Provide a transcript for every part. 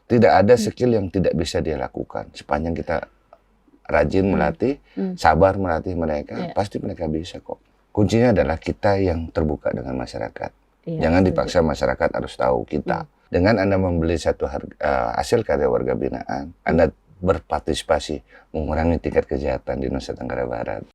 Tidak ada skill yang tidak bisa dia lakukan. Sepanjang kita rajin melatih, sabar melatih mereka, pasti mereka bisa kok. Kuncinya adalah kita yang terbuka dengan masyarakat. Jangan dipaksa masyarakat harus tahu kita. Dengan Anda membeli satu hasil karya warga binaan, Anda berpartisipasi mengurangi tingkat kejahatan di Nusa Tenggara Barat.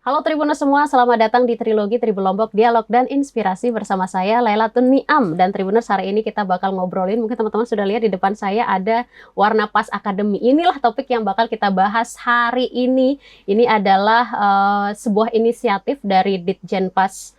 Halo Tribuners semua, selamat datang di Trilogi Tribun Lombok Dialog dan Inspirasi bersama saya Lailatun Niam. Dan Tribuners, hari ini kita bakal ngobrolin, mungkin teman-teman sudah lihat di depan saya ada Warna Pas Academy. Inilah topik yang bakal kita bahas hari ini. Ini adalah sebuah inisiatif dari Ditjenpas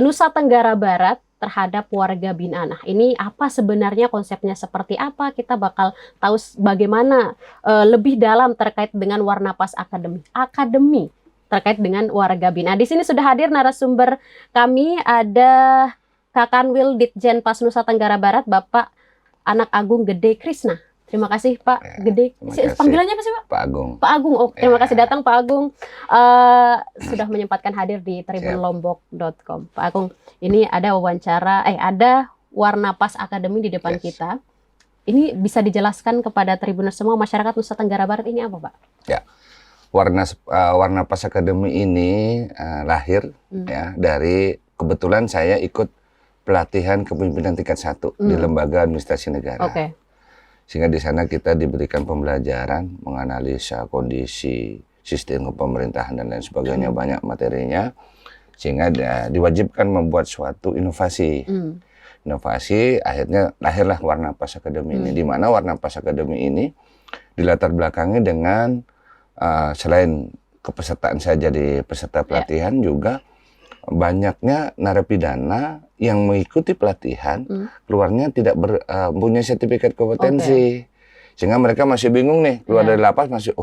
Nusa Tenggara Barat terhadap warga binaan. Nah, ini apa sebenarnya, konsepnya seperti apa? Kita bakal tahu bagaimana lebih dalam terkait dengan Warna Pas Academy terkait dengan warga binaan. Di sini sudah hadir narasumber kami, ada Kak Kanwil Ditjenpas Nusa Tenggara Barat, Bapak Anak Agung Gede Krisna. Terima kasih Pak Gede. Panggilannya apa sih Pak? Pak Agung. Pak Agung. Oh, terima kasih datang Pak Agung. Sudah menyempatkan hadir di tribunlombok.com. Pak Agung, ini ada wawancara, ada Warna Pas Academy di depan kita. Ini bisa dijelaskan kepada Tribuners semua, masyarakat Nusa Tenggara Barat ini apa Pak? Ya. Warna Pas Academy ini lahir ya dari kebetulan saya ikut pelatihan kepemimpinan tingkat 1 di Lembaga Administrasi Negara. Sehingga di sana kita diberikan pembelajaran menganalisa kondisi sistem pemerintahan dan lain sebagainya, banyak materinya, sehingga diwajibkan membuat suatu inovasi. Inovasi, akhirnya lahirlah Warna Pas Academy ini, di mana Warna Pas Academy ini dilatar belakangi dengan selain kepesertaan saya jadi peserta pelatihan, juga banyaknya narapidana yang mengikuti pelatihan keluarnya tidak punya sertifikat kompetensi, sehingga mereka masih bingung nih keluar dari lapas, masih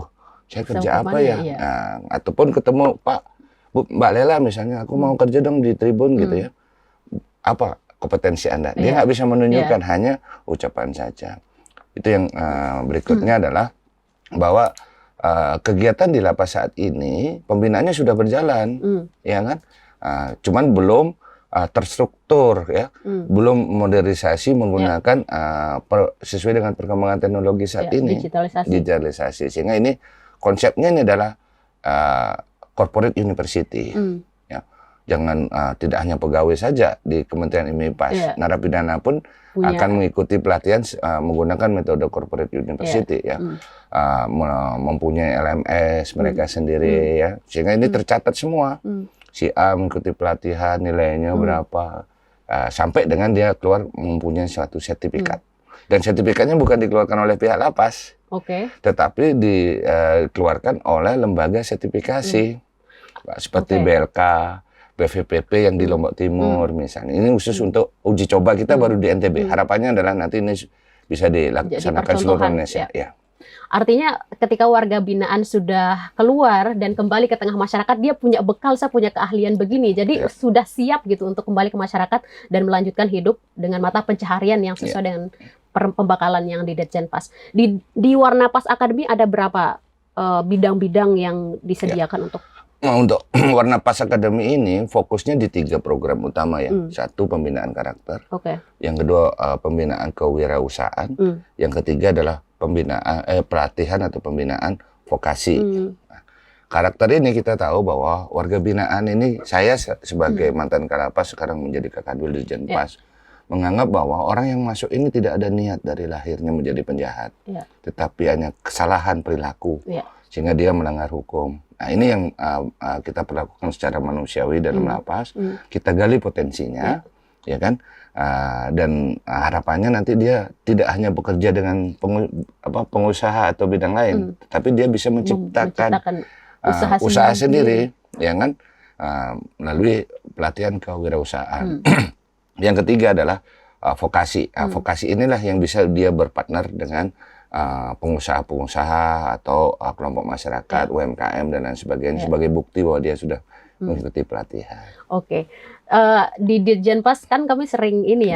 saya kerja apa ya, ataupun ketemu Pak Bu, Mbak Lela misalnya, aku mau kerja dong di Tribun gitu ya, apa kompetensi Anda, dia nggak bisa menunjukkan, hanya ucapan saja. Itu yang berikutnya adalah bahwa kegiatan di lapas saat ini pembinaannya sudah berjalan, ya kan? Cuman belum terstruktur, ya, belum modernisasi menggunakan sesuai dengan perkembangan teknologi saat ini, digitalisasi. Sehingga ini konsepnya ini adalah corporate university, ya. Jangan tidak hanya pegawai saja di Kementerian IMIPAS, narapidana pun akan mengikuti pelatihan menggunakan metode corporate university, ya. Mempunyai LMS mereka sendiri, ya, sehingga ini tercatat semua. Si A mengikuti pelatihan, nilainya berapa, sampai dengan dia keluar mempunyai suatu sertifikat. Dan sertifikatnya bukan dikeluarkan oleh pihak lapas, tetapi dikeluarkan oleh lembaga sertifikasi seperti BLK, BVPP yang di Lombok Timur misalnya. Ini khusus untuk uji coba kita baru di NTB. Harapannya adalah nanti ini bisa dilaksanakan seluruh Indonesia. Ya. Artinya ketika warga binaan sudah keluar dan kembali ke tengah masyarakat, dia punya bekal, saya punya keahlian begini. Jadi sudah siap gitu untuk kembali ke masyarakat dan melanjutkan hidup dengan mata pencaharian yang sesuai dengan pembekalan yang di Ditjenpas. Di Warna Pas Academy ada berapa bidang-bidang yang disediakan untuk? Nah, untuk Warna Pas Academy ini fokusnya di 3 program utama, ya. Satu, pembinaan karakter. Yang kedua, pembinaan kewirausahaan. Yang ketiga adalah pembinaan pelatihan atau pembinaan vokasi. Nah, karakter ini kita tahu bahwa warga binaan ini, saya sebagai mantan Kalapas sekarang menjadi Kakadwil Ditjenpas, menganggap bahwa orang yang masuk ini tidak ada niat dari lahirnya menjadi penjahat, tetapi hanya kesalahan perilaku, sehingga dia melanggar hukum. Nah, ini yang kita perlakukan secara manusiawi dalam lapas. Kita gali potensinya, ya kan? Dan harapannya nanti dia tidak hanya bekerja dengan pengusaha atau bidang lain, tapi dia bisa menciptakan usaha sendiri, ya kan? Melalui pelatihan kewirausahaan. Yang ketiga adalah vokasi. Vokasi inilah yang bisa dia berpartner dengan pengusaha-pengusaha atau kelompok masyarakat, UMKM dan lain sebagainya, sebagai bukti bahwa dia sudah mengikuti pelatihan. Di Ditjenpas kan kami sering ini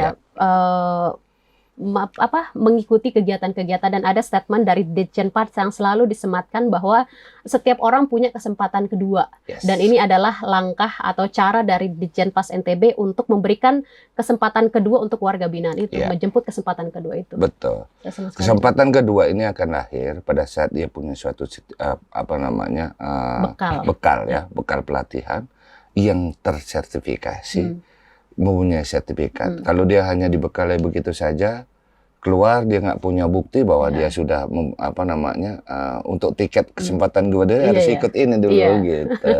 mengikuti kegiatan-kegiatan, dan ada statement dari Ditjenpas yang selalu disematkan bahwa setiap orang punya kesempatan kedua. Yes. Dan ini adalah langkah atau cara dari Ditjenpas NTB untuk memberikan kesempatan kedua untuk warga binaan itu, menjemput kesempatan kedua itu. Betul. Kesempatan kedua ini akan lahir pada saat dia punya suatu bekal pelatihan yang tersertifikasi, mempunyai sertifikat. Kalau dia hanya dibekali begitu saja, keluar dia nggak punya bukti bahwa dia sudah untuk tiket kesempatan kedua dia harus ikut ini dulu gitu.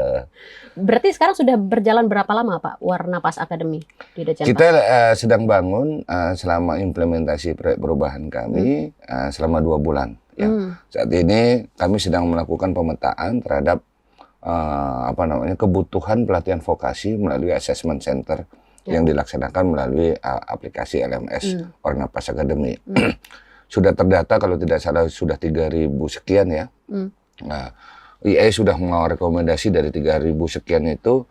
Berarti sekarang sudah berjalan berapa lama Pak Warnapas Academy di Ditjenpas? Kita sedang bangun selama implementasi proyek perubahan kami selama 2 bulan. Ya. Saat ini kami sedang melakukan pemetaan terhadap kebutuhan pelatihan vokasi melalui assessment center yang dilaksanakan melalui aplikasi LMS Warnapas Academy. Sudah terdata kalau tidak salah sudah 3.000 sekian ya. Nah, IE sudah mau rekomendasi dari 3.000 sekian itu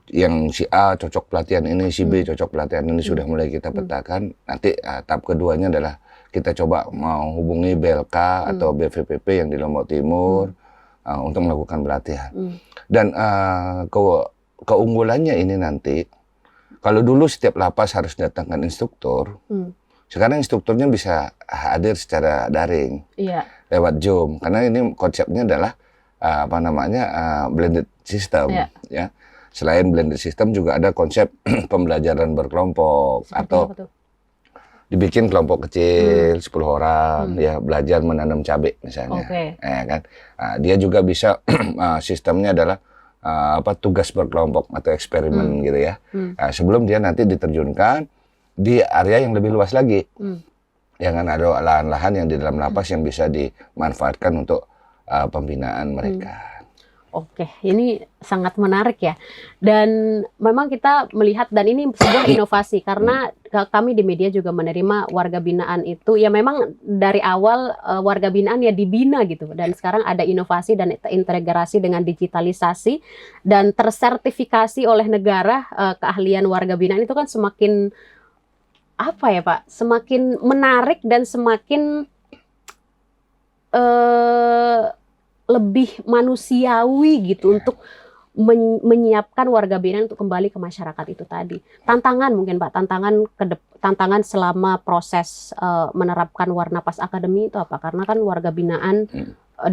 yang si A cocok pelatihan ini, si B cocok pelatihan ini, sudah mulai kita petakan. Nanti tahap keduanya adalah kita coba mau hubungi BLK atau BVPP yang di Lombok Timur untuk melakukan pelatihan. Dan keunggulannya ini nanti, kalau dulu setiap lapas harus datangkan instruktur, sekarang instrukturnya bisa hadir secara daring, lewat Zoom. Karena ini konsepnya adalah blended system. Ya. Selain blended system juga ada konsep pembelajaran berkelompok. Seperti atau dibikin kelompok kecil 10 orang ya, belajar menanam cabai misalnya. Kan? Dia juga bisa sistemnya adalah tugas berkelompok atau eksperimen gitu ya. Sebelum dia nanti diterjunkan di area yang lebih luas lagi. Ya kan, ada lahan-lahan yang di dalam lapas yang bisa dimanfaatkan untuk pembinaan mereka. Oke, ini sangat menarik ya. Dan memang kita melihat, dan ini sebuah inovasi karena kami di media juga menerima warga binaan itu. Ya memang dari awal warga binaan ya dibina gitu. Dan sekarang ada inovasi dan terintegrasi dengan digitalisasi dan tersertifikasi oleh negara. Keahlian warga binaan itu kan semakin semakin menarik dan semakin lebih manusiawi gitu untuk menyiapkan warga binaan untuk kembali ke masyarakat itu tadi. Tantangan mungkin Pak, tantangan selama proses menerapkan Warnapas Academy itu apa? Karena kan warga binaan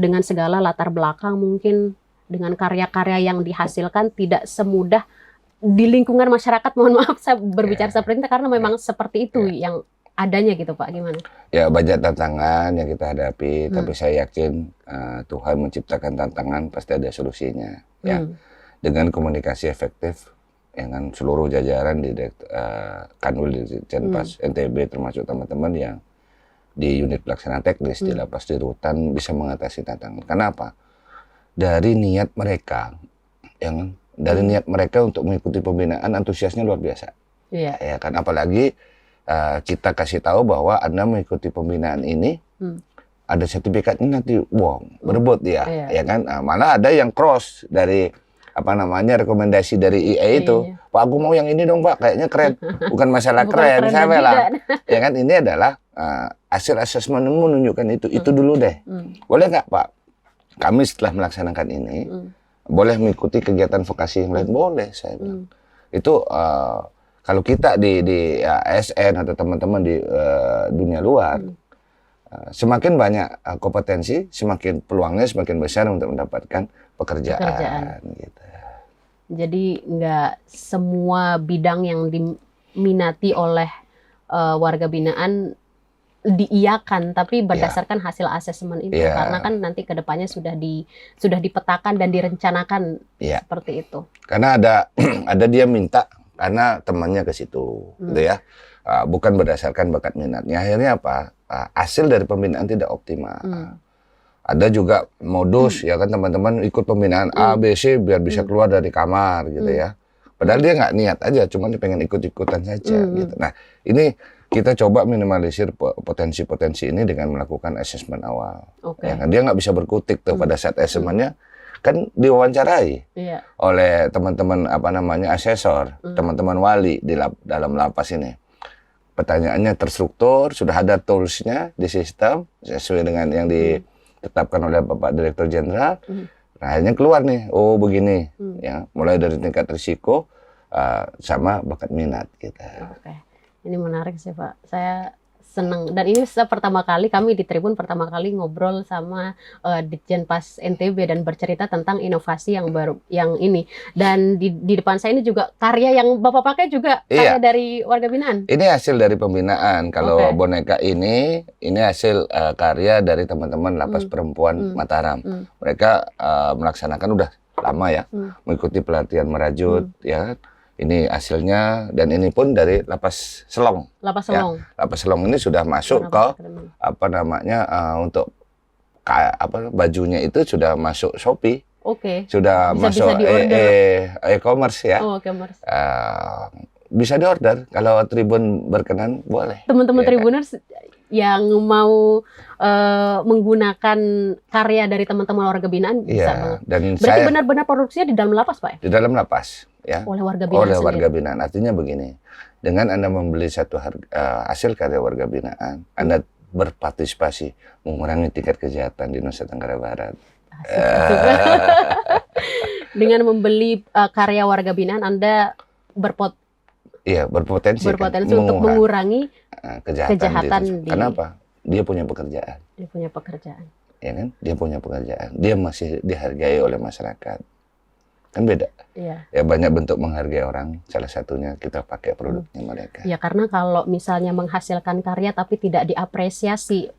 dengan segala latar belakang mungkin dengan karya-karya yang dihasilkan tidak semudah di lingkungan masyarakat. Mohon maaf saya berbicara seperti itu karena memang seperti itu yang adanya gitu Pak, gimana? Ya banyak tantangan yang kita hadapi, tapi saya yakin Tuhan menciptakan tantangan pasti ada solusinya. Ya, dengan komunikasi efektif dengan seluruh jajaran di Kanwil Ditjenpas NTB termasuk teman-teman yang di unit pelaksana teknis di lapas di rutan bisa mengatasi tantangan. Kenapa? Dari niat mereka, dari niat mereka untuk mengikuti pembinaan, antusiasnya luar biasa. Ya kan, apalagi kita kasih tahu bahwa Anda mengikuti pembinaan ini, ada sertifikatnya nanti, berebut ya kan. Malah ada yang cross dari rekomendasi dari IE itu, Pak aku mau yang ini dong Pak, kayaknya keren. Bukan masalah keren, saya bilang, ya kan, ini adalah hasil asesmenmu menunjukkan itu dulu deh. Boleh nggak Pak? Kami setelah melaksanakan ini, boleh mengikuti kegiatan vokasi yang lain, boleh saya bilang. Itu kalau kita di ASN atau teman-teman di dunia luar, semakin banyak kompetensi, semakin peluangnya semakin besar untuk mendapatkan pekerjaan. Gitu. Jadi nggak semua bidang yang diminati oleh warga binaan diiyakan, tapi berdasarkan hasil asesmen itu, karena kan nanti kedepannya sudah dipetakan dan direncanakan seperti itu. Karena ada dia minta karena temannya ke situ, gitu ya. Bukan berdasarkan bakat minatnya. Akhirnya apa? Hasil dari pembinaan tidak optimal. Ada juga modus ya kan, teman-teman ikut pembinaan A, B, C biar bisa keluar dari kamar gitu ya. Padahal dia nggak niat aja, cuma dia pengen ikut-ikutan saja gitu. Nah, ini kita coba minimalisir potensi-potensi ini dengan melakukan asesmen awal. Ya kan, dia nggak bisa berkutik tuh pada saat asesmennya. Kan diwawancarai oleh teman-teman asesor, teman-teman wali di dalam lapas ini. pertanyaannya terstruktur, sudah ada toolsnya di sistem sesuai dengan yang ditetapkan oleh Bapak Direktur Jenderal. Nah, akhirnya keluar nih, oh begini, ya, mulai dari tingkat risiko sama bakat minat kita. Oke, ini menarik sih Pak. Saya senang, dan ini pertama kali kami di Tribun pertama kali ngobrol sama Ditjenpas NTB dan bercerita tentang inovasi yang baru yang ini. Dan di depan saya ini juga karya yang Bapak pakai juga karya dari warga binaan. Ini hasil dari pembinaan. Kalau boneka ini hasil karya dari teman-teman Lapas Perempuan Mataram. Mereka melaksanakan udah lama ya, mengikuti pelatihan merajut ya. Ini hasilnya, dan ini pun dari Lapas Selong. Lapas Selong. Ya, Lapas Selong ini sudah masuk ke apa namanya untuk bajunya itu sudah masuk Shopee. Sudah masuk e-commerce ya. E-commerce. Bisa diorder kalau Tribun berkenan, boleh. Teman-teman ya, Tribuners yang mau menggunakan karya dari teman-teman warga binaan bisa banget. Dan berarti benar-benar produksinya di dalam lapas Pak ya? Di dalam lapas. Ya, oleh warga binaan. Oleh warga binaan. Artinya begini, dengan Anda membeli satu hasil karya warga binaan, Anda berpartisipasi mengurangi tingkat kejahatan di Nusa Tenggara Barat. Dengan membeli karya warga binaan, Anda berpotensi untuk mengurangi kejahatan Kenapa? Dia punya pekerjaan. Dia punya pekerjaan. Ya kan? Dia punya pekerjaan. Dia masih dihargai oleh masyarakat. Kan beda. Ya, banyak bentuk menghargai orang, salah satunya kita pakai produknya mereka. Ya, karena kalau misalnya menghasilkan karya tapi tidak diapresiasi,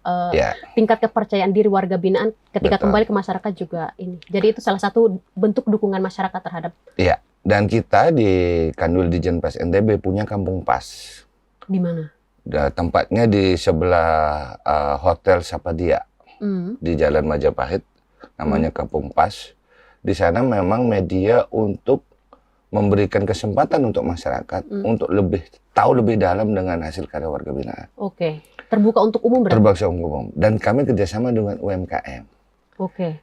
tingkat kepercayaan diri warga binaan ketika kembali ke masyarakat juga ini. Jadi itu salah satu bentuk dukungan masyarakat terhadap. Iya, dan kita di Kanwil Ditjenpas NTB punya Kampung Pas. Di mana? Tempatnya di sebelah Hotel Sapadia, di Jalan Majapahit, namanya Kampung Pas. Di sana memang media untuk memberikan kesempatan untuk masyarakat untuk tahu lebih dalam dengan hasil karya warga binaan. Terbuka untuk umum berarti? Terbuka untuk umum. Dan kami kerjasama dengan UMKM.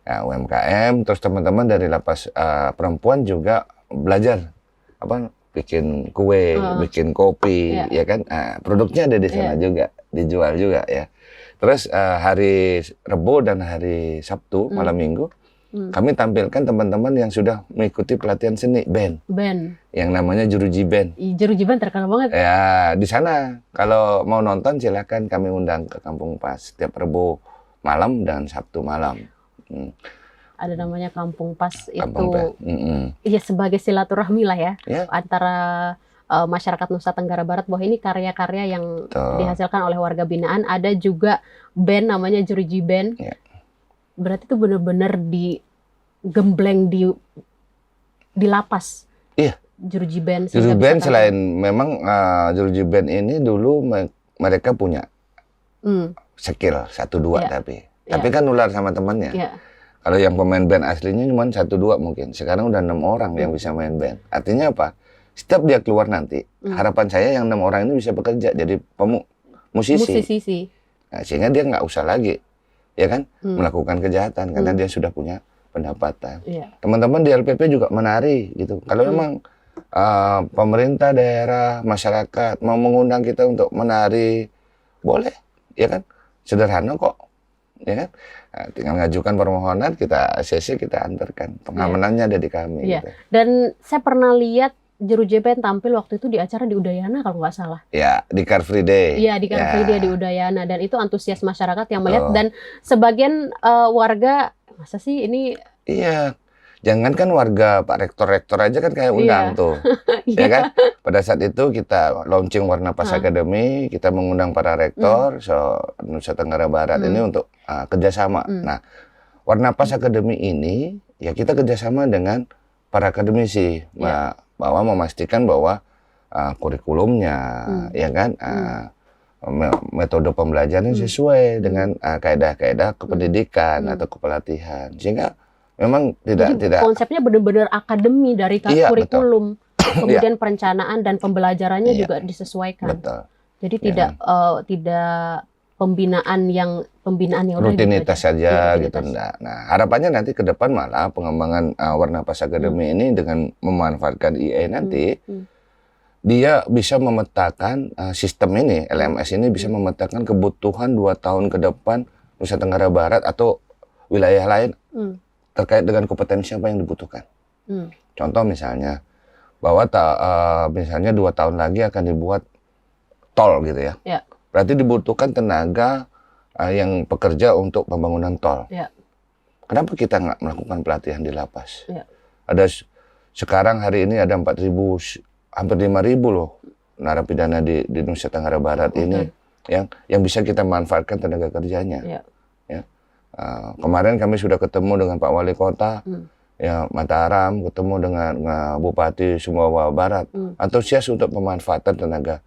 Nah, UMKM, terus teman-teman dari Lapas Perempuan juga belajar bikin kue, bikin kopi, ya kan? Produknya ada di sana juga, dijual juga ya. Terus hari Rebo dan hari Sabtu malam Minggu kami tampilkan teman-teman yang sudah mengikuti pelatihan seni band. Yang namanya Jeruji Band. Jeruji Band terkenal banget. Ya, di sana kalau mau nonton silakan, kami undang ke Kampung Pas setiap Rebo malam dan Sabtu malam. Ada namanya Kampung Pas itu. Iya, sebagai silaturahmi lah ya, antara masyarakat Nusa Tenggara Barat, bahwa ini karya-karya yang dihasilkan oleh warga binaan. Ada juga band namanya Jeruji Band. Berarti itu benar-benar digembleng di lapas. Iya. Jeruji Band. Jeruji Band selain memang Jeruji Band ini dulu mereka punya skill 1-2 tapi kan nular sama temannya. Kalau yang pemain band aslinya cuma 1-2 mungkin. Sekarang udah 6 orang yang bisa main band. Artinya apa? Setiap dia keluar nanti, harapan saya yang 6 orang ini bisa bekerja jadi musisi. Nah, sehingga dia nggak usah lagi, ya kan, melakukan kejahatan karena dia sudah punya pendapatan. Teman-teman di LPP juga menari gitu. Kalau memang pemerintah daerah, masyarakat mau mengundang kita untuk menari, boleh, ya kan, sederhana kok, ya kan. Nah, tinggal ngajukan permohonan, kita ACC, kita antarkan, pengamanannya ada di kami. Gitu. Dan saya pernah lihat Jeruji Band tampil waktu itu di acara di Udayana kalau nggak salah. Ya, di Car Free Day. Iya, di Car Free Day di Udayana, dan itu antusias masyarakat yang melihat, dan sebagian warga, masa sih ini? Iya, jangankan warga, Pak Rektor aja kan kayak undang tuh, ya kan? Pada saat itu kita launching Warna Pas Academy, kita mengundang para rektor Nusa Tenggara Barat ini untuk kerjasama. Nah, Warna Pas Academy ini ya kita kerjasama dengan para akademisi, bahwa memastikan bahwa kurikulumnya, ya kan, metode pembelajaran sesuai dengan kaedah-kaedah kependidikan atau kepelatihan, sehingga memang tidak konsepnya benar-benar akademi dari kurikulum, kemudian perencanaan dan pembelajarannya juga disesuaikan. Jadi tidak pembinaan yang rutinitas saja gitu, enggak. Nah, harapannya nanti ke depan malah pengembangan Warna Pas Academy ini dengan memanfaatkan IE nanti dia bisa memetakan sistem ini, LMS ini bisa memetakan kebutuhan 2 tahun ke depan Nusa Tenggara Barat atau wilayah lain terkait dengan kompetensi apa yang dibutuhkan. Contoh misalnya, bahwa misalnya 2 tahun lagi akan dibuat tol gitu ya. Berarti dibutuhkan tenaga yang bekerja untuk pembangunan tol. Kenapa kita nggak melakukan pelatihan di lapas? Sekarang hari ini ada 4.000, hampir 5.000 loh narapidana di Nusa Tenggara Barat ini yang bisa kita manfaatkan tenaga kerjanya. Ya. Kemarin kami sudah ketemu dengan Pak Wali Kota ya Mataram, ketemu dengan Bupati Sumbawa Barat, antusias untuk pemanfaatan tenaga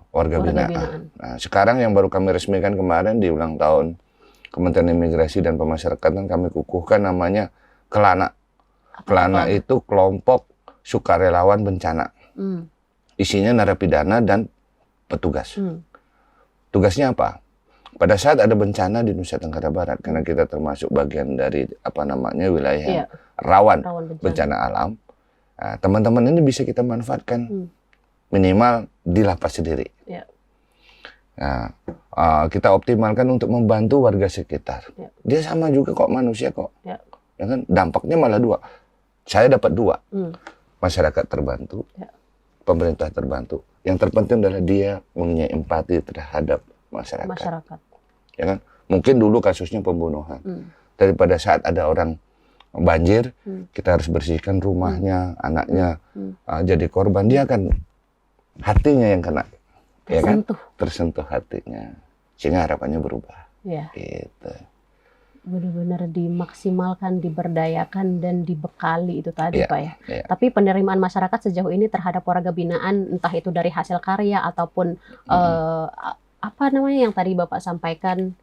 warga binaan. Nah, sekarang yang baru kami resmikan kemarin di ulang tahun Kementerian Imigrasi dan Pemasyarakatan, kami kukuhkan namanya Kelana. Kelana itu kelompok sukarelawan bencana. Isinya narapidana dan petugas. Tugasnya apa? Pada saat ada bencana di Nusa Tenggara Barat, karena kita termasuk bagian dari wilayah yang rawan bencana alam, teman-teman ini bisa kita manfaatkan minimal di lapas sendiri. Nah, kita optimalkan untuk membantu warga sekitar. Dia sama juga kok, manusia kok. Ya kan? Dampaknya malah 2. Saya dapat 2. Masyarakat terbantu, pemerintah terbantu. Yang terpenting adalah dia mempunyai empati terhadap masyarakat. Ya kan? Mungkin dulu kasusnya pembunuhan. Daripada saat ada orang banjir, kita harus bersihkan rumahnya, anaknya jadi korban, dia akan hatinya yang kena. Ya kan? Tersentuh hatinya. Sehingga harapannya berubah. Gitu. Benar-benar dimaksimalkan, diberdayakan, dan dibekali itu tadi, Pak ya. Tapi penerimaan masyarakat sejauh ini terhadap warga binaan, entah itu dari hasil karya ataupun apa namanya yang tadi Bapak sampaikan,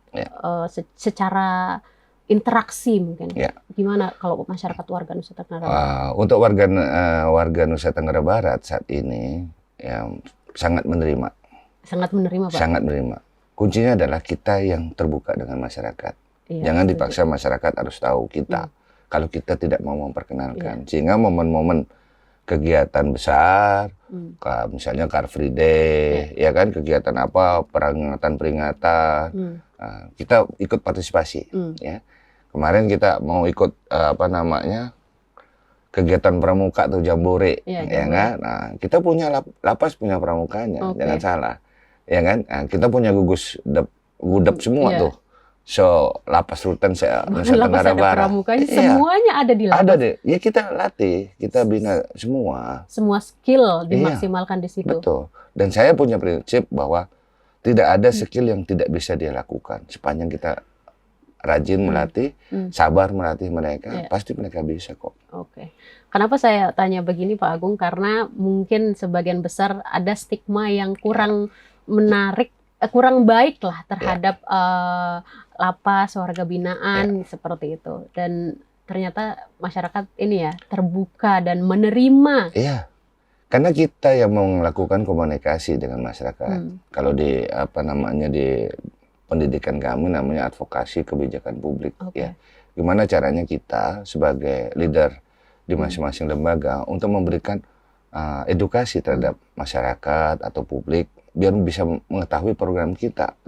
secara interaksi mungkin. Gimana kalau masyarakat warga Nusa Tenggara Barat? Untuk warga Nusa Tenggara Barat saat ini sangat menerima. Sangat menerima, Pak. Sangat menerima. Kuncinya adalah kita yang terbuka dengan masyarakat. Jangan dipaksa masyarakat harus tahu kita. Kalau kita tidak mau memperkenalkan. Sehingga momen-momen kegiatan besar, misalnya Car Free Day, ya kan, kegiatan apa, peringatan, kita ikut partisipasi. Ya. Kemarin kita mau ikut kegiatan pramuka atau jambore, ya kan. Nah, kita punya lapas punya pramukanya, jangan salah, ya kan. Nah, kita punya gudep semua tuh. So, lapas rutan Nusa Tenggara Barat. Semuanya ada di lapas. Ada deh. Ya kita latih, kita bina semua. Semua skill dimaksimalkan di situ. Betul. Dan saya punya prinsip bahwa tidak ada skill yang tidak bisa dia lakukan. Sepanjang kita rajin melatih, sabar melatih mereka, pasti mereka bisa kok. Oke. Kenapa saya tanya begini, Pak Agung? Karena mungkin sebagian besar ada stigma yang kurang menarik, kurang baik lah terhadap lapas warga binaan seperti itu, dan ternyata masyarakat ini ya terbuka dan menerima. Iya, karena kita yang mau melakukan komunikasi dengan masyarakat. Kalau di di pendidikan kami namanya advokasi kebijakan publik. Ya, gimana caranya kita sebagai leader di masing-masing lembaga untuk memberikan edukasi terhadap masyarakat atau publik biar bisa mengetahui program kita.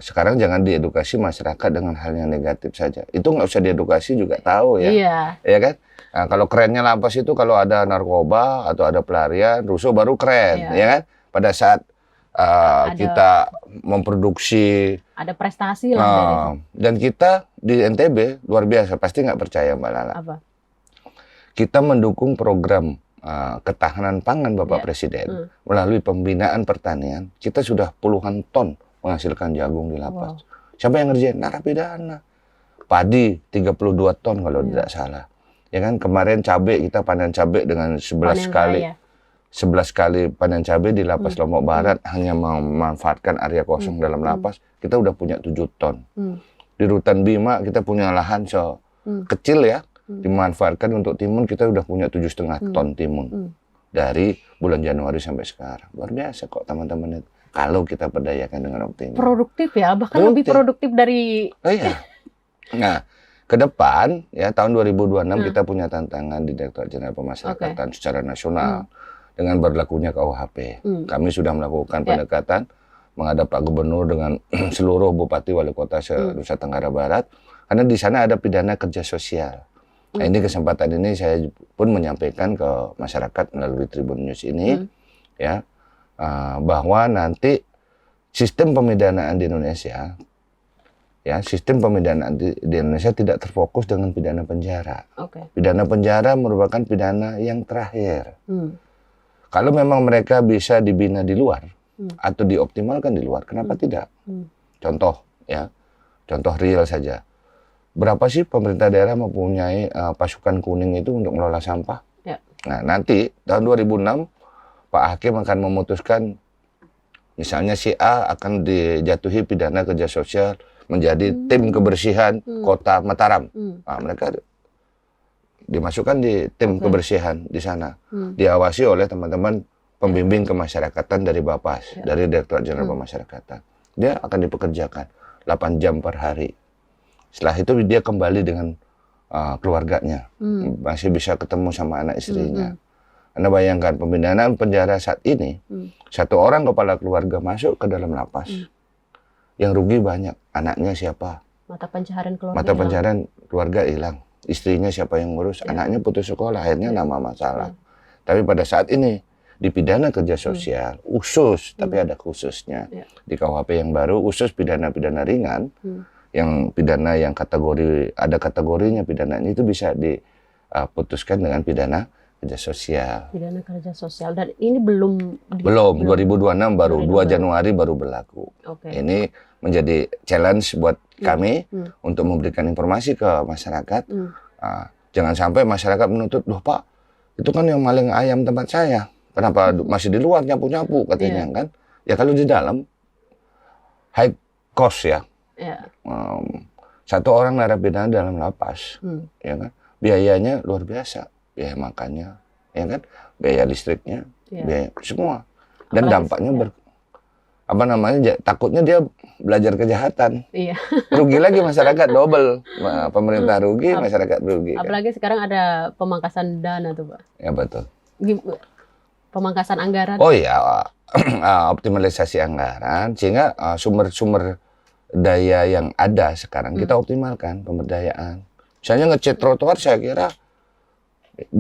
Sekarang jangan diedukasi masyarakat dengan hal yang negatif saja. Itu nggak usah diedukasi juga tahu ya. Ya kan? Nah, kalau kerennya lapas itu kalau ada narkoba atau ada pelarian, rusuh baru keren, ya kan? Pada saat kita memproduksi, ada prestasi lah. Dan kita di NTB luar biasa, pasti nggak percaya Mbak Lala. Apa? Kita mendukung program ketahanan pangan Bapak Presiden melalui pembinaan pertanian. Kita sudah puluhan ton menghasilkan jagung di lapas. Siapa yang ngerjain? Narapidana. Padi 32 ton kalau tidak salah. Ya kan, kemarin cabai kita panen cabai dengan 11 kali panen cabai di lapas Lombok Barat, hanya memanfaatkan area kosong dalam lapas, kita udah punya 7 ton. Di Rutan Bima kita punya lahan kecil ya, dimanfaatkan untuk timun, kita udah punya 7,5 ton timun. Dari bulan Januari sampai sekarang. Luar biasa kok teman-teman itu. Kalau kita berdayakan dengan optimal. Produktif ya, bahkan lebih produktif dari... Iya. Nah, ke depan ya tahun 2026 kita punya tantangan di Direktorat Jenderal Pemasyarakatan secara nasional. dengan berlakunya KUHP. Kami sudah melakukan pendekatan menghadap Pak Gubernur dengan seluruh bupati wali kota se-Nusa Tenggara Barat, karena di sana ada pidana kerja sosial. Nah, ini kesempatan ini saya pun menyampaikan ke masyarakat melalui Tribun News ini, ya, bahwa nanti sistem pemidanaan di Indonesia, ya, sistem pemidanaan di Indonesia tidak terfokus dengan pidana penjara. Pidana penjara merupakan pidana yang terakhir. Kalau memang mereka bisa dibina di luar atau dioptimalkan di luar, kenapa tidak? Contoh, ya, contoh real saja. Berapa sih pemerintah daerah mempunyai pasukan kuning itu untuk mengelola sampah? Nah, nanti tahun 2006 Pak Hakim akan memutuskan, misalnya si A akan dijatuhi pidana kerja sosial menjadi tim kebersihan kota Mataram. Nah, mereka dimasukkan di tim kebersihan di sana, diawasi oleh teman-teman pembimbing kemasyarakatan dari Bapas, dari Direktorat Jenderal Pemasyarakatan. Dia akan dipekerjakan 8 jam per hari. Setelah itu dia kembali dengan keluarganya, masih bisa ketemu sama anak istrinya. Anda bayangkan pemindahan penjara saat ini, satu orang kepala keluarga masuk ke dalam lapas, yang rugi banyak. Anaknya siapa? Mata pencaharian keluarga. Mata pencaharian keluarga hilang. Istrinya siapa yang ngurus? Anaknya putus sekolah, akhirnya nama masalah. Tapi pada saat ini di pidana kerja sosial khusus, tapi ada khususnya di KUHP yang baru, khusus pidana-pidana ringan. Yang pidana yang ada kategorinya, pidananya itu bisa diputuskan dengan pidana kerja sosial. Pidana kerja sosial, dan ini belum 2026 baru 2 Januari baru berlaku. Ini menjadi challenge buat kami untuk memberikan informasi ke masyarakat. Jangan sampai masyarakat menuntut, loh Pak, itu kan yang maling ayam tempat saya, kenapa masih di luar nyapu-nyapu katanya kan? Ya kalau di dalam high cost ya. Satu orang narapidana dalam lapas, ya kan, biayanya luar biasa, biaya makannya, ya kan, biaya listriknya, biaya semua, dan dampaknya takutnya dia belajar kejahatan, rugi lagi masyarakat, double, pemerintah rugi, masyarakat rugi. Apalagi kan sekarang ada pemangkasan dana tuh Pak. Ya betul. Pemangkasan anggaran. Oh iya, optimalisasi anggaran sehingga sumber-sumber daya yang ada sekarang kita optimalkan pemberdayaan. Misalnya ngecat trotoar, saya kira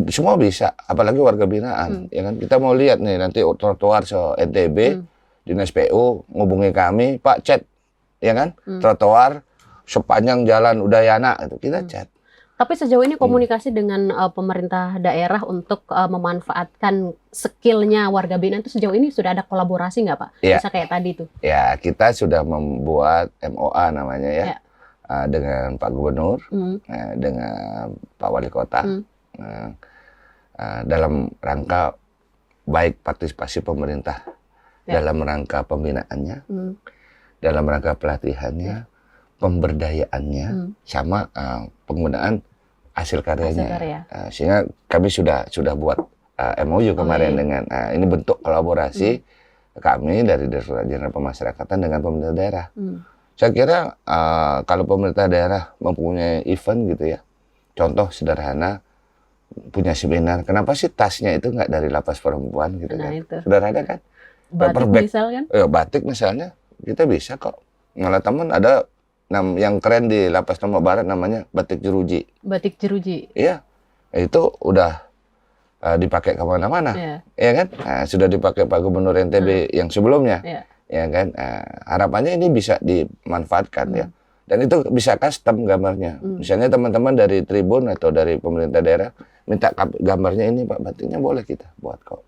semua bisa, apalagi warga binaan. Ya kan, kita mau lihat nih nanti trotoar se-NTB, Dinas PU ngubungi kami, Pak cat, ya kan, trotoar sepanjang jalan Udayana itu kita cat. Tapi sejauh ini komunikasi dengan pemerintah daerah untuk memanfaatkan skillnya warga binaan itu sejauh ini sudah ada kolaborasi nggak Pak? Bisa kayak tadi tuh? Ya, kita sudah membuat MOA namanya ya, dengan Pak Gubernur, dengan Pak Wali Kota, dalam rangka baik partisipasi pemerintah, dalam rangka pembinaannya, dalam rangka pelatihannya, pemberdayaannya, sama penggunaan hasil karyanya. Sehingga kami sudah buat MOU kemarin dengan ini bentuk kolaborasi kami dari Direktorat Jenderal Pemasyarakatan dengan pemerintah daerah. Saya kira kalau pemerintah daerah mempunyai event gitu ya, contoh sederhana punya seminar, kenapa sih tasnya itu nggak dari lapas perempuan gitu kan? Itu. Sederhana kan? Batik misalkan? Batik misalnya, kita bisa kok. Malah teman ada yang keren di Lapas Lombok Barat namanya batik jeruji. Batik jeruji? Iya, itu udah dipakai kemana-mana, ya kan? Sudah dipakai Pak Gubernur NTB yang sebelumnya, ya kan? Harapannya ini bisa dimanfaatkan ya, dan itu bisa custom gambarnya. Misalnya teman-teman dari Tribun atau dari pemerintah daerah minta gambarnya ini Pak, batiknya boleh kita buat kok.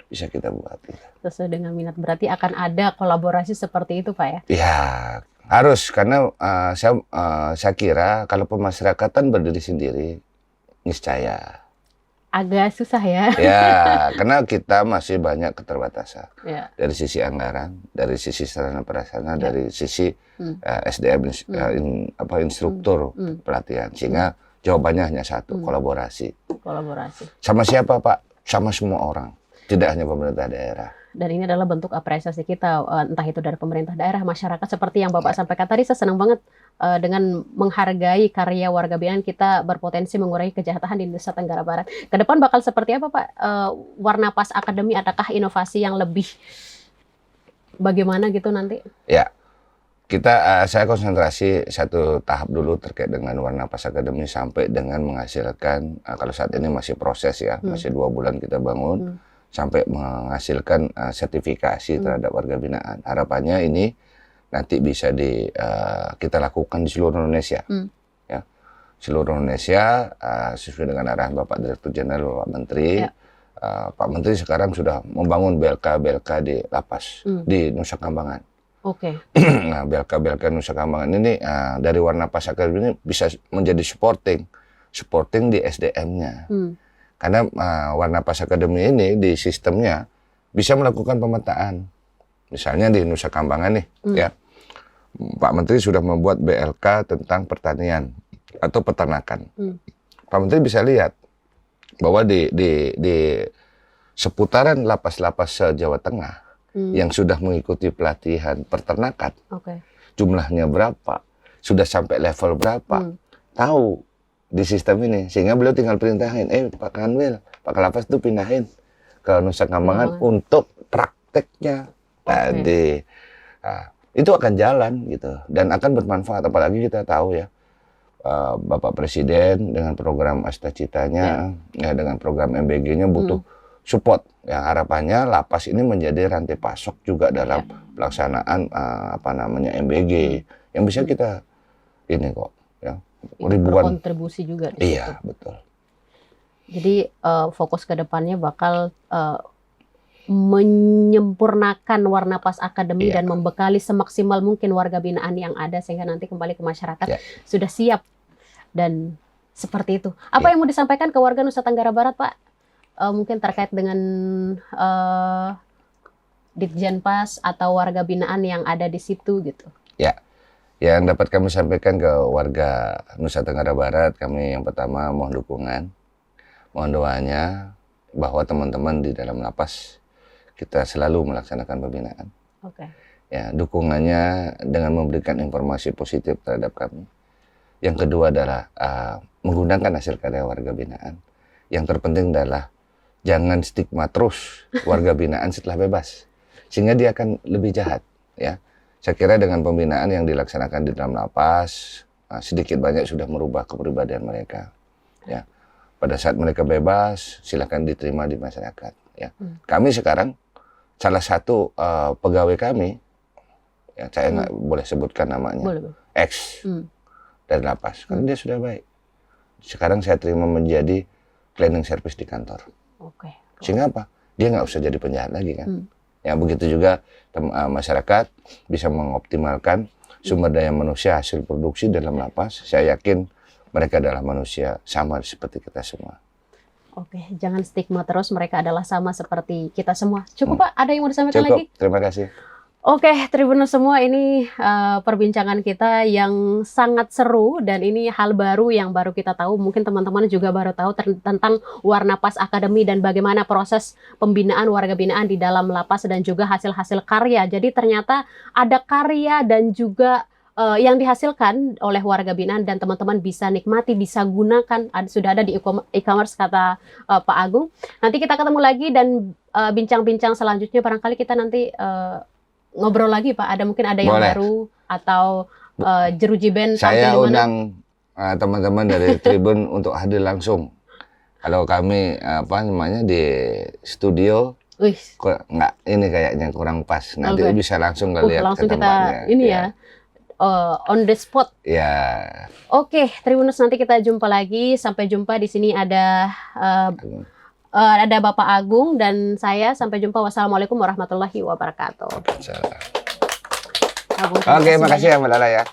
Bisa kita buat. Ya. Sesuai dengan minat, berarti akan ada kolaborasi seperti itu Pak ya? Ya. Harus, karena saya kira kalau pemasyarakatan berdiri sendiri, niscaya. Agak susah ya? Ya, karena kita masih banyak keterbatasan. Dari sisi anggaran, dari sisi sarana prasarana, dari sisi SDM, instruktur pelatihan. Sehingga jawabannya hanya satu, kolaborasi. Kolaborasi. Sama siapa Pak? Sama semua orang, tidak hanya pemerintah daerah. Dan ini adalah bentuk apresiasi kita, entah itu dari pemerintah daerah, masyarakat, seperti yang Bapak sampaikan tadi. Saya senang banget dengan menghargai karya warga binaan kita berpotensi mengurangi kejahatan di Nusa Tenggara Barat. Ke depan bakal seperti apa, Pak? Warnapas Academy, adakah inovasi yang lebih bagaimana gitu nanti? Ya, saya konsentrasi satu tahap dulu terkait dengan Warnapas Academy sampai dengan menghasilkan, kalau saat ini masih proses ya, masih 2 bulan kita bangun, sampai menghasilkan sertifikasi terhadap warga binaan. Harapannya ini nanti bisa kita lakukan di seluruh Indonesia, ya, seluruh Indonesia, sesuai dengan arahan Bapak Direktur Jenderal, Bapak Menteri. Pak Menteri sekarang sudah membangun BLK di lapas di Nusa Kambangan. Oke. Nah, BLK Nusa Kambangan ini dari Warnapas Academy ini bisa menjadi supporting di SDM-nya. Karena Warnapas Academy ini di sistemnya bisa melakukan pemetaan. Misalnya di Nusa Kambangan nih, ya, Pak Menteri sudah membuat BLK tentang pertanian atau peternakan. Pak Menteri bisa lihat bahwa di seputaran lapas-lapas Jawa Tengah yang sudah mengikuti pelatihan peternakan, jumlahnya berapa, sudah sampai level berapa, tahu di sistem ini, sehingga beliau tinggal perintahin, Pak Kanwil, Pak Kalapas itu pindahin ke Nusa Kambangan untuk prakteknya tadi. Nah, itu akan jalan gitu dan akan bermanfaat, apalagi kita tahu ya, Bapak Presiden dengan program Astacitanya, ya, dengan program MBG-nya butuh support. Ya, harapannya lapas ini menjadi rantai pasok juga dalam pelaksanaan MBG yang bisa kita ini kok, ya, ribuan kontribusi juga di situ. Betul. Jadi fokus ke depannya bakal menyempurnakan Warnapas Academy dan membekali semaksimal mungkin warga binaan yang ada sehingga nanti kembali ke masyarakat sudah siap dan seperti itu. Apa yang mau disampaikan ke warga Nusa Tenggara Barat, Pak? Mungkin terkait dengan Ditjenpas atau warga binaan yang ada di situ gitu. Ya, yang dapat kami sampaikan ke warga Nusa Tenggara Barat, kami yang pertama mohon dukungan, mohon doanya bahwa teman-teman di dalam lapas kita selalu melaksanakan pembinaan. Ya, dukungannya dengan memberikan informasi positif terhadap kami. Yang kedua adalah menggunakan hasil karya warga binaan. Yang terpenting adalah jangan stigma terus warga binaan setelah bebas, sehingga dia akan lebih jahat. Ya, saya kira dengan pembinaan yang dilaksanakan di dalam lapas, sedikit banyak sudah merubah kepribadian mereka. Ya, pada saat mereka bebas, silakan diterima di masyarakat. Ya, kami sekarang salah satu pegawai kami, ya, saya nggak boleh sebutkan namanya, X dari lapas, karena dia sudah baik. Sekarang saya terima menjadi cleaning service di kantor. Sehingga apa? Dia nggak usah jadi penjahat lagi kan. Ya, begitu juga masyarakat bisa mengoptimalkan sumber daya manusia hasil produksi dalam lapas. Saya yakin mereka adalah manusia sama seperti kita semua. Jangan stigma terus, mereka adalah sama seperti kita semua. Cukup Pak, ada yang mau disampaikan lagi? Terima kasih. Tribuners semua, ini perbincangan kita yang sangat seru dan ini hal baru yang baru kita tahu. Mungkin teman-teman juga baru tahu tentang Warnapas Academy dan bagaimana proses pembinaan warga binaan di dalam lapas dan juga hasil-hasil karya. Jadi ternyata ada karya dan juga yang dihasilkan oleh warga binaan dan teman-teman bisa nikmati, bisa gunakan. Sudah ada di e-commerce kata Pak Agung. Nanti kita ketemu lagi dan bincang-bincang selanjutnya. Barangkali kita nanti ngobrol lagi Pak, mungkin ada yang baru atau jeruji band. Saya undang teman-teman dari Tribun untuk hadir langsung. Kalau kami di studio, nggak, ini kayaknya kurang pas. Nanti bisa langsung lihat langsung ke tempatnya. Kita ini ya, on the spot. Ya. Tribuners, nanti kita jumpa lagi. Sampai jumpa. Di sini ada Bapak Agung dan saya. Sampai jumpa. Wassalamualaikum warahmatullahi wabarakatuh. Oke, makasih ya Mbak Lala ya.